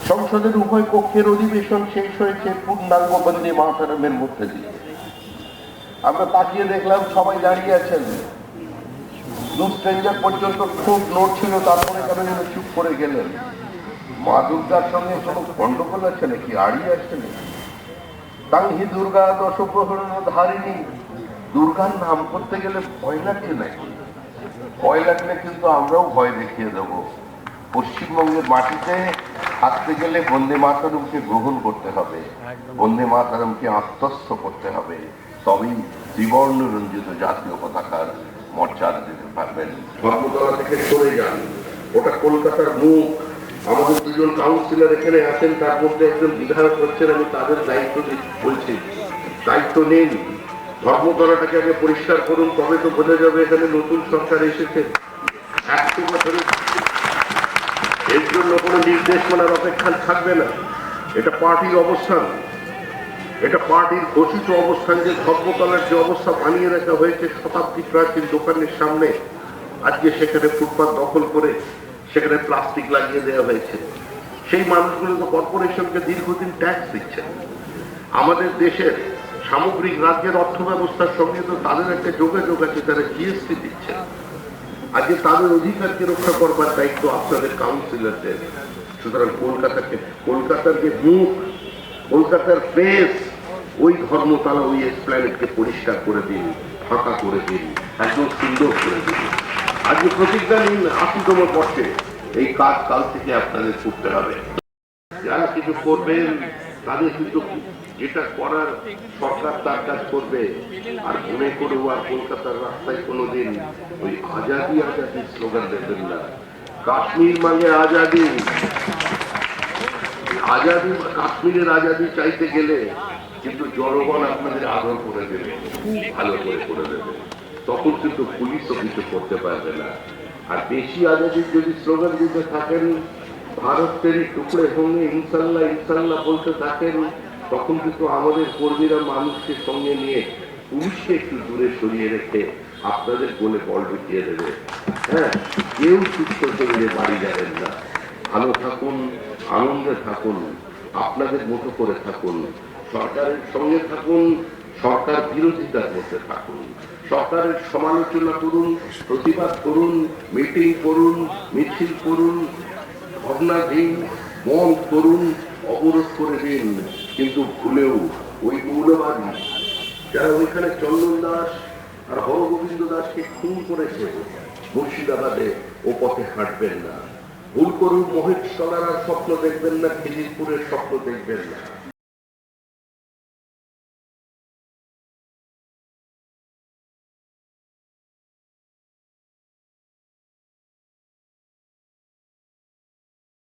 সংসদের উভয় কক্ষের অধিবেশন শেষ হয়েছে পূর্ণাঙ্গ বন্দে মাতরমের মধ্যে দিয়ে। আমরা তাকিয়ে দেখলাম সবাই দাঁড়িয়ে আছেন, দু স্ট্রেঞ্জার পর্যন্ত খুব নড়ছিল, তারপরে কেন যেন চুপ করে গেলেন। মা দুর্গার সঙ্গে কোনো গন্ডগোল আছে নাকি, আড়িয়ে আছে নাকি? তাংহি দুর্গা দশপ্রহরণ ধারিণী, দুর্গার নাম করতে গেলে ভয় লাগছে নাকি? ভয় লাগলে কিন্তু আমরাও ভয় দেখিয়ে দেব। পশ্চিমবঙ্গের মাটিতে থাকতে গেলে বন্দে মাতরমকে গ্রহণ করতে হবে, বন্দে মাতরমকে আত্মস্থ করতে হবে, তবেই ত্রিবর্ণ রঞ্জিত জাতীয় পতাকার মর্যাদা দিতে পারবেন। ধর্মতলা থেকে সরে যান, ওটা কলকাতার মুখ। আমাদের দুজন কাউন্সিলর এখানে আছেন, তার মধ্যে একজন বিধায়ক হচ্ছেন, আমি তাদের দায়িত্ব বলছি, দায়িত্ব নিন। ধর্মতলাটাকে আগে পরিষ্কার করুন, তবে তো বোঝা যাবে এখানে নতুন সরকার এসেছে। 100 বছরের এর জন্য কোনো নির্দেশ মানার অপেক্ষা থাকবে না। এটা পার্টির অবস্থান, এটা পার্টির ঘোষিত অবস্থান। যে ধর্মতলার যে অবস্থা বানিয়ে রাখা হয়েছে শতাব্দী প্রাচীন দোকানের সামনে, আজকে সেখানে ফুটপাত দখল করে সেখানে প্লাস্টিক লাগিয়ে দেওয়া হয়েছে। সেই মানুষগুলো তো কর্পোরেশনকে দীর্ঘদিন ট্যাক্স দিচ্ছেন। আমাদের দেশের সামগ্রিক রাজ্যের অর্থ ব্যবস্থার সঙ্গে তো তাদের একটা যোগাযোগ আছে, তারা জিএসটি দিচ্ছে। আজকে তাদের অধিকারকে রক্ষা করবার দায়িত্ব আপনাদের কাউন্সিলরদের। সুতরাং কলকাতার যে মুখ, কলকাতার ফেস, ওই ধর্মতলা, ওই এসপ্ল্যানেডকে পরিষ্কার করে দিন, ফাঁকা করে দিন, একদম সুন্দর করে দিন। আজকে প্রতিজ্ঞা নিন 80তম বর্ষে এই কাজ কাল থেকে আপনাদের করতে হবে। যারা কিছু করবেন তাদের কিন্তু যেটা করার সরকার তার কাজ করবে। আর মনে করবো আর কলকাতার রাস্তায় কোনোদিন ওই আজাদি আজাদি স্লোগান দেবেন না। কাশ্মীর মানে আজাদি, আজাদি কাশ্মীরের আজাদি চাইতে গেলে কিন্তু জনগণ আপনাদের আদর করে দেবে, খুব ভালো করে দেবে। তখন কিন্তু পুলিশও কিছু করতে পারবে না। আর বেশি আজাদির যদি স্লোগান দিতে থাকেন, ভারতের টুকরে সঙ্গে ইনশাল্লাহ ইনশাল্লাহ বলতে থাকেন, তখন কিন্তু আমাদের কর্মীরা মানুষকে সঙ্গে নিয়ে পুলিশকে একটু দূরে সরিয়ে রেখে আপনাদের বলে বল ঢুকিয়ে দেবে। হ্যাঁ, কেউ সুস্থ শরীরে বাড়ি যাবেন না। ভালো থাকুন, আনন্দে থাকুন, আপনাদের মতো করে থাকুন, সরকারের সঙ্গে থাকুন, সরকার বিরোধিতার মধ্যে থাকুন, সরকারের সমালোচনা করুন, প্রতিবাদ করুন, মিটিং করুন, মিছিল করুন, ধর্ণা দিন, বন্ধ করুন, অবরোধ করে দিন, কিন্তু ভুলেও ওই মৌলবাদী যারা ওইখানে চন্দন দাস আর হরগোবিন্দ দাসকে খুন করেছে মুর্শিদাবাদে, ও পথে হাঁটবেন না। ভুল করুন, মহেশ তলার স্বপ্ন দেখবেন না, খিদিরপুরের স্বপ্ন দেখবেন না।